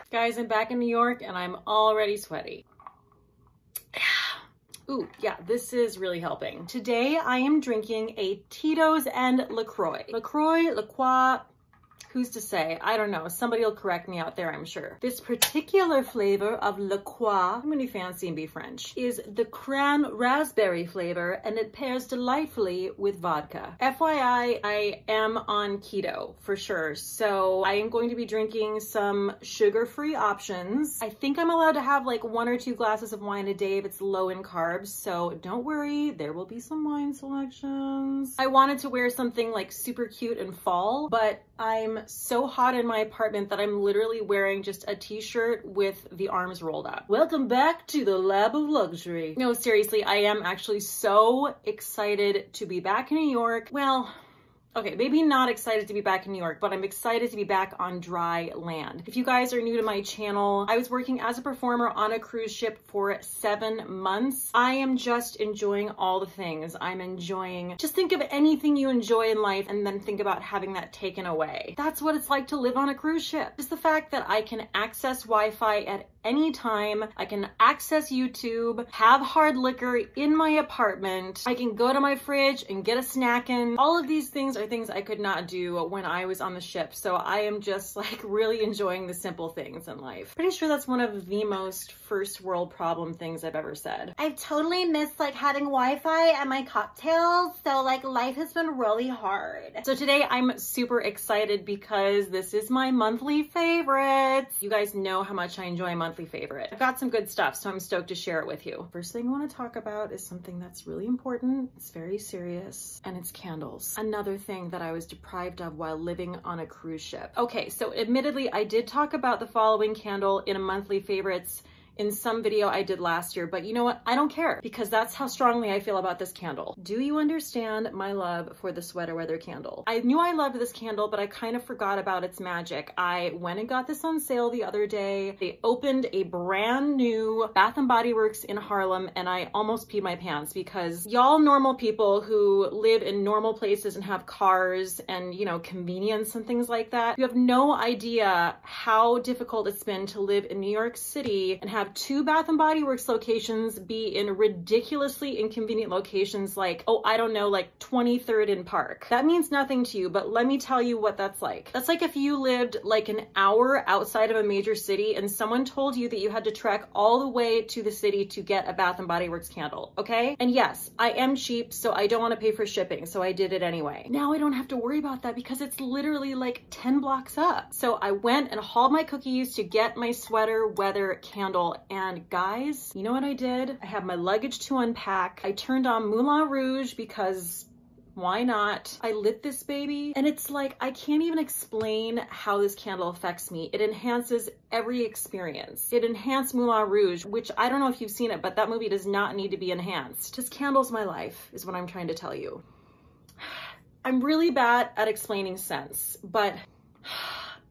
Guys, I'm back in New York and I'm already sweaty. Ooh, yeah, this is really helping. Today I am drinking a Tito's and LaCroix. LaCroix, LaCroix, who's to say? I don't know. Somebody will correct me out there, I'm sure. This particular flavor of LaCroix, I'm gonna be fancy and be French, is the Cran-Raspberry flavor, and it pairs delightfully with vodka. FYI, I am on keto for sure, so I am going to be drinking some sugar-free options. I think I'm allowed to have like 1 or 2 glasses of wine a day if it's low in carbs, so don't worry, there will be some wine selections. I wanted to wear something like super cute in fall, but I'm so hot in my apartment that I'm literally wearing just a t-shirt with the arms rolled up. Welcome back to the lab of luxury. No, seriously, I am actually so excited to be back in New York. Well, okay, maybe not excited to be back in New York, but I'm excited to be back on dry land. If you guys are new to my channel, I was working as a performer on a cruise ship for 7 months. I am just enjoying all the things. I'm enjoying, just think of anything you enjoy in life and then think about having that taken away. That's what it's like to live on a cruise ship. Just the fact that I can access Wi-Fi at any time, I can access YouTube, have hard liquor in my apartment, I can go to my fridge and get a snack in. All of these things are things I could not do when I was on the ship. So I am just like really enjoying the simple things in life. Pretty sure that's one of the most first world problem things I've ever said. I've totally missed like having Wi-Fi and my cocktails. So like life has been really hard. So today I'm super excited because this is my monthly favorites. You guys know how much I enjoy monthly favorite. I've got some good stuff, so I'm stoked to share it with you. First thing I want to talk about is something that's really important. It's very serious, and it's candles. Another thing that I was deprived of while living on a cruise ship. Okay, so admittedly, I did talk about the following candle in a monthly favorites in some video I did last year, but you know what? I don't care because that's how strongly I feel about this candle. Do you understand my love for the sweater weather candle? I knew I loved this candle, but I kind of forgot about its magic. I went and got this on sale the other day. They opened a brand new Bath & Body Works in Harlem, and I almost peed my pants because y'all normal people who live in normal places and have cars and, you know, convenience and things like that, you have no idea how difficult it's been to live in New York City and have 2 Bath & Body Works locations be in ridiculously inconvenient locations like, oh, I don't know, like 23rd and Park. That means nothing to you, but let me tell you what that's like. That's like if you lived like an hour outside of a major city and someone told you that you had to trek all the way to the city to get a Bath & Body Works candle, okay? And yes, I am cheap, so I don't want to pay for shipping, so I did it anyway. Now I don't have to worry about that because it's literally like 10 blocks up. So I went and hauled my cookies to get my sweater weather candle. And guys, you know what I did? I had my luggage to unpack. I turned on Moulin Rouge because why not? I lit this baby and it's like, I can't even explain how this candle affects me. It enhances every experience. It enhanced Moulin Rouge, which I don't know if you've seen it, but that movie does not need to be enhanced. This candle's my life is what I'm trying to tell you. I'm really bad at explaining scents, but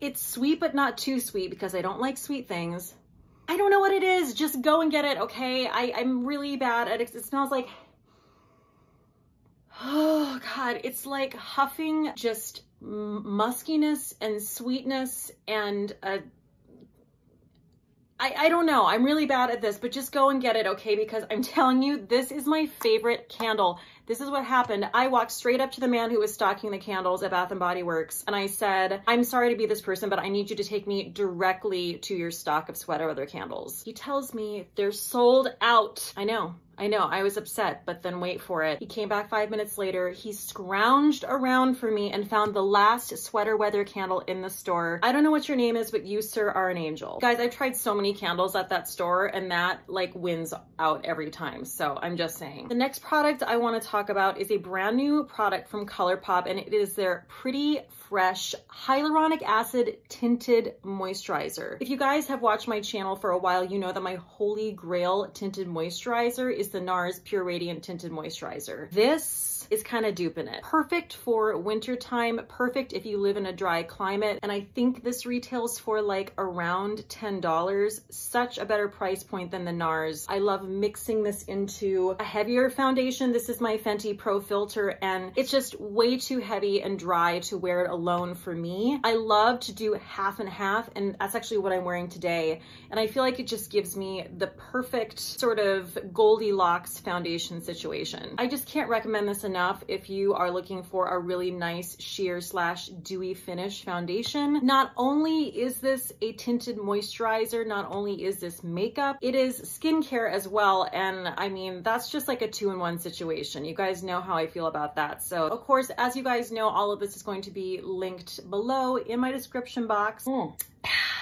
it's sweet, but not too sweet because I don't like sweet things. I don't know what it is. Just go and get it, okay? I'm really bad at it. It smells like, oh God, it's like huffing just muskiness and sweetness and I don't know. I'm really bad at this, but just go and get it, okay? Because I'm telling you, this is my favorite candle. This is what happened. I walked straight up to the man who was stocking the candles at Bath & Body Works, and I said, I'm sorry to be this person, but I need you to take me directly to your stock of sweater weather candles. He tells me they're sold out. I know. I was upset, but then wait for it. He came back 5 minutes later. He scrounged around for me and found the last sweater weather candle in the store. I don't know what your name is, but you, sir, are an angel. Guys, I've tried so many candles at that store and that like wins out every time. So I'm just saying. The next product I want to talk about is a brand new product from ColourPop, and it is their Pretty Fresh Hyaluronic Acid Tinted Moisturizer. If you guys have watched my channel for a while, you know that my holy grail tinted moisturizer is the NARS Pure Radiant Tinted Moisturizer. This this is kind of duping it. Perfect for wintertime, perfect if you live in a dry climate. And I think this retails for like around $10. Such a better price point than the NARS. I love mixing this into a heavier foundation. This is my Fenty Pro Filter and it's just way too heavy and dry to wear it alone for me. I love to do half and half, and that's actually what I'm wearing today. And I feel like it just gives me the perfect sort of Goldilocks foundation situation. I just can't recommend this enough if you are looking for a really nice sheer slash dewy finish foundation. Not only is this a tinted moisturizer, not only is this makeup, it is skincare as well. And I mean, that's just like a 2-in-1 situation. You guys know how I feel about that. So of course, as you guys know, all of this is going to be linked below in my description box.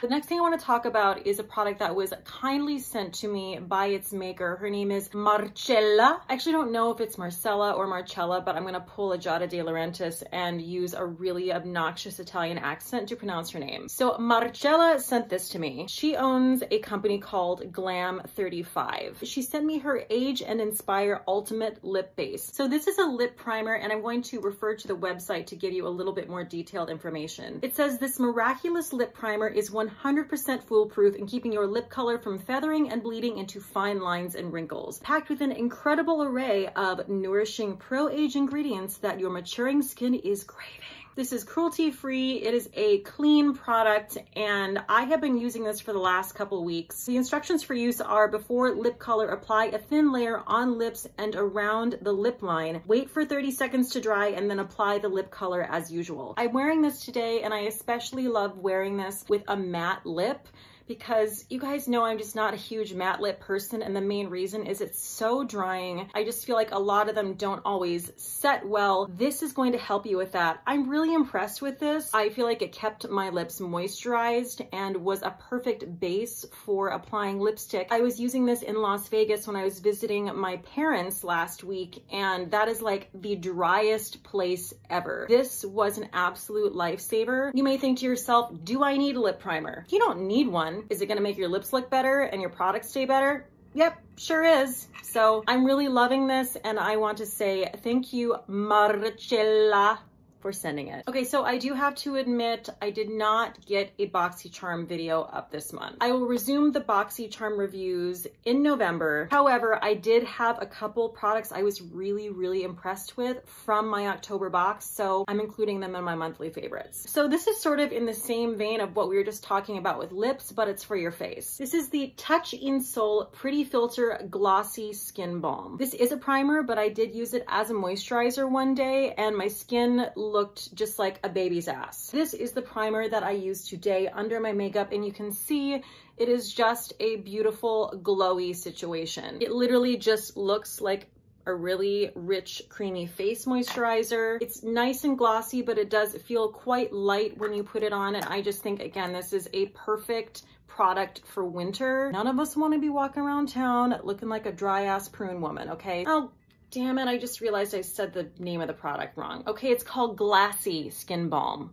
The next thing I want to talk about is a product that was kindly sent to me by its maker. Her name is Marcella. I actually don't know if it's Marcella or Marcella, but I'm going to pull a Giada De Laurentiis and use a really obnoxious Italian accent to pronounce her name. So Marcella sent this to me. She owns a company called Glam 35. She sent me her Age and Inspire Ultimate Lip Base. So this is a lip primer, and I'm going to refer to the website to give you a little bit more detailed information. It says this miraculous lip primer is 100% foolproof in keeping your lip color from feathering and bleeding into fine lines and wrinkles. Packed with an incredible array of nourishing pro-age ingredients that your maturing skin is craving. This is cruelty-free, it is a clean product, and I have been using this for the last couple weeks. The instructions for use are: before lip color, apply a thin layer on lips and around the lip line. Wait for 30 seconds to dry and then apply the lip color as usual. I'm wearing this today, and I especially love wearing this with a matte lip, because you guys know I'm just not a huge matte lip person, and the main reason is it's so drying. I just feel like a lot of them don't always set well. This is going to help you with that. I'm really impressed with this. I feel like it kept my lips moisturized and was a perfect base for applying lipstick. I was using this in Las Vegas when I was visiting my parents last week, and that is like the driest place ever. This was an absolute lifesaver. You may think to yourself, do I need a lip primer? You don't need one. Is it going to make your lips look better and your products stay better? Yep, sure is. So I'm really loving this, and I want to say thank you, Marcella, for sending it. Okay, so I do have to admit, I did not get a BoxyCharm video up this month. I will resume the BoxyCharm reviews in November. However, I did have a couple products I was really impressed with from my October box, so I'm including them in my monthly favorites. So this is sort of in the same vein of what we were just talking about with lips, but it's for your face. This is the Touch in Sol Pretty Filter Glossy Skin Balm. This is a primer, but I did use it as a moisturizer one day, and my skin looked just like a baby's ass. This is the primer that I used today under my makeup, and you can see it is just a beautiful glowy situation. It literally just looks like a really rich, creamy face moisturizer. It's nice and glossy, but it does feel quite light when you put it on, and I just think, again, this is a perfect product for winter. None of us want to be walking around town looking like a dry-ass prune woman, okay? Oh, damn it, I just realized I said the name of the product wrong. Okay, it's called Glassy Skin Balm.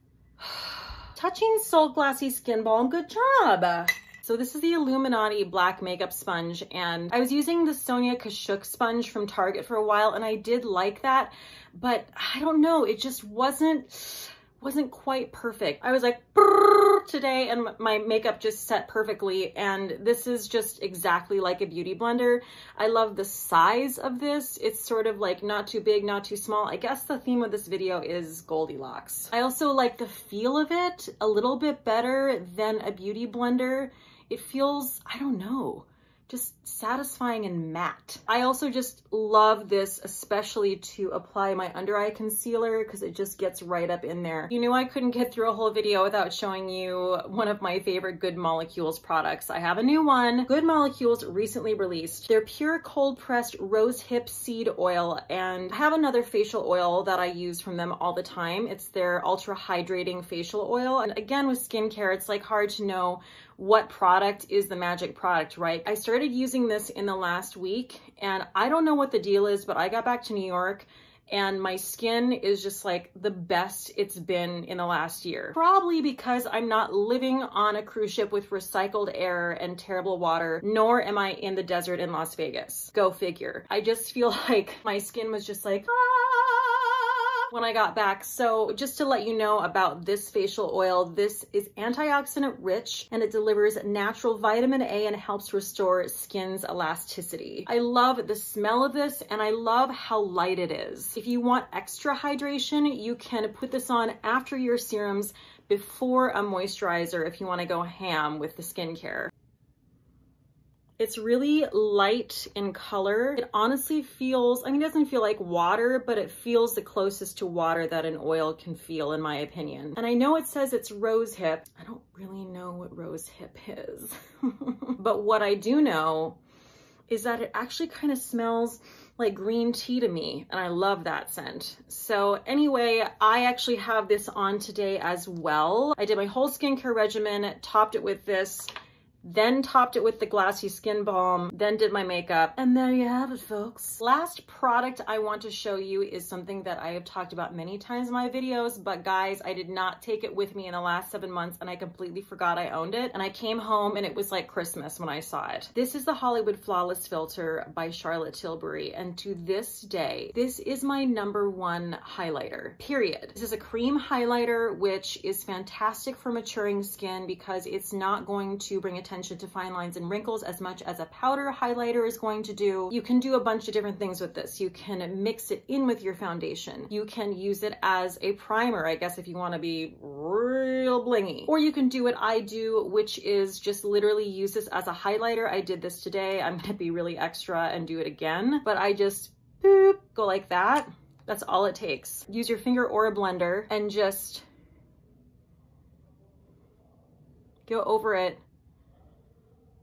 Touching Sol Glassy Skin Balm, good job. So this is the Illuminati Black Makeup Sponge, and I was using the Sonia Kashuk sponge from Target for a while, and I did like that, but I don't know, it just wasn't quite perfect. I was like, today, and my makeup just set perfectly, and this is just exactly like a beauty blender. I love the size of this. It's sort of like not too big, not too small. I guess the theme of this video is Goldilocks. I also like the feel of it a little bit better than a beauty blender. It feels, I don't know, just satisfying and matte. I also just love this, especially to apply my under eye concealer, because it just gets right up in there. You knew I couldn't get through a whole video without showing you one of my favorite Good Molecules products. I have a new one. Good Molecules recently released their pure cold pressed rose hip seed oil, and I have another facial oil that I use from them all the time. It's their ultra hydrating facial oil, and again with skincare, it's like hard to know what product is the magic product, right? I started using this in the last week, and I don't know what the deal is, but I got back to New York and my skin is just like the best it's been in the last year. Probably because I'm not living on a cruise ship with recycled air and terrible water, nor am I in the desert in Las Vegas. Go figure. I just feel like my skin was just like, ah. when I got back. So just to let you know about this facial oil, this is antioxidant rich and it delivers natural vitamin A and helps restore skin's elasticity. I love the smell of this and I love how light it is. If you want extra hydration, you can put this on after your serums before a moisturizer if you want to go ham with the skincare. It's really light in color. It honestly feels, I mean, it doesn't feel like water, but it feels the closest to water that an oil can feel, in my opinion. And I know it says it's rose hip. I don't really know what rose hip is. But what I do know is that it actually kind of smells like green tea to me, and I love that scent. So anyway, I actually have this on today as well. I did my whole skincare regimen, topped it with this, then topped it with the Glassy Skin Balm, then did my makeup, and there you have it, folks. Last product I want to show you is something that I have talked about many times in my videos, but guys, I did not take it with me in the last 7 months and I completely forgot I owned it. And I came home and it was like Christmas when I saw it. This is the Hollywood Flawless Filter by Charlotte Tilbury, and to this day, this is my #1 highlighter, period. This is a cream highlighter, which is fantastic for maturing skin because it's not going to bring attention to fine lines and wrinkles as much as a powder highlighter is going to do. You can do a bunch of different things with this. You can mix it in with your foundation. You can use it as a primer, I guess, if you want to be real blingy. Or you can do what I do, which is just literally use this as a highlighter. I did this today. I'm going to be really extra and do it again, but I just boop, go like that. That's all it takes. Use your finger or a blender and just go over it.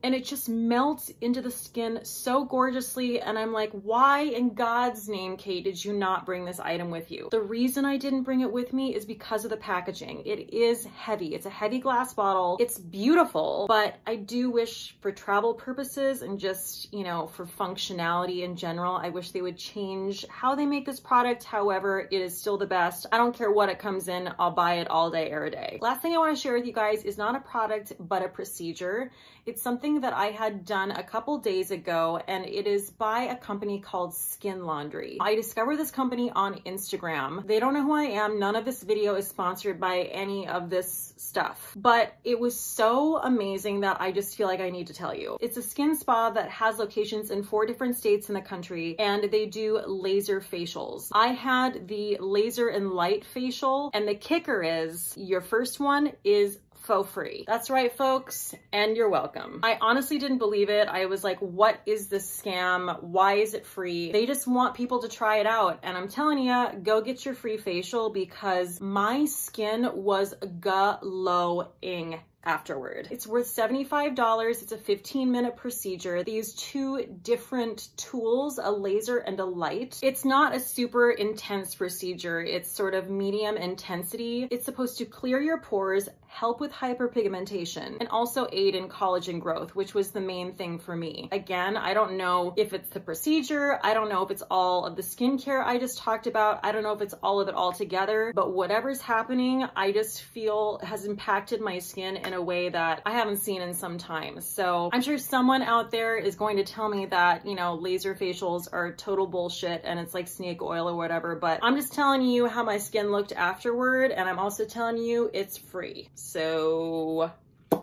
And it just melts into the skin so gorgeously. And I'm like, why in God's name, Cate, did you not bring this item with you? The reason I didn't bring it with me is because of the packaging. It is heavy. It's a heavy glass bottle. It's beautiful, but I do wish for travel purposes and just, you know, for functionality in general, I wish they would change how they make this product. However, it is still the best. I don't care what it comes in. I'll buy it all day, every day. Last thing I want to share with you guys is not a product, but a procedure. It's something that I had done a couple days ago, and it is by a company called Skin Laundry. I discovered this company on Instagram. They don't know who I am. None of this video is sponsored by any of this stuff, but it was so amazing that I just feel like I need to tell you. It's a skin spa that has locations in 4 different states in the country, and they do laser facials. I had the laser and light facial, and the kicker is your first one is for free. That's right, folks, and you're welcome. I honestly didn't believe it. I was like, what is this scam? Why is it free? They just want people to try it out. And I'm telling you, go get your free facial because my skin was glowing afterward. It's worth $75. It's a 15-minute procedure. They use 2 different tools, a laser and a light. It's not a super intense procedure. It's sort of medium intensity. It's supposed to clear your pores, help with hyperpigmentation, and also aid in collagen growth, which was the main thing for me. Again, I don't know if it's the procedure. I don't know if it's all of the skincare I just talked about. I don't know if it's all of it all together, but whatever's happening, I just feel has impacted my skin in a way that I haven't seen in some time. So I'm sure someone out there is going to tell me that, you know, laser facials are total bullshit and it's like snake oil or whatever, but I'm just telling you how my skin looked afterward, and I'm also telling you it's free. So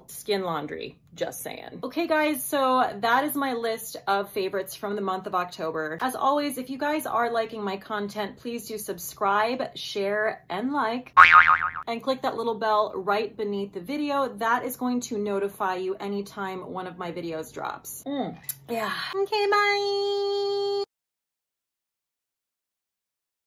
Skin Laundry, just saying. Okay guys, so that is my list of favorites from the month of October. As always, if you guys are liking my content, please do subscribe, share, and like, and click that little bell right beneath the video. That is going to notify you anytime one of my videos drops. Yeah. Okay, bye.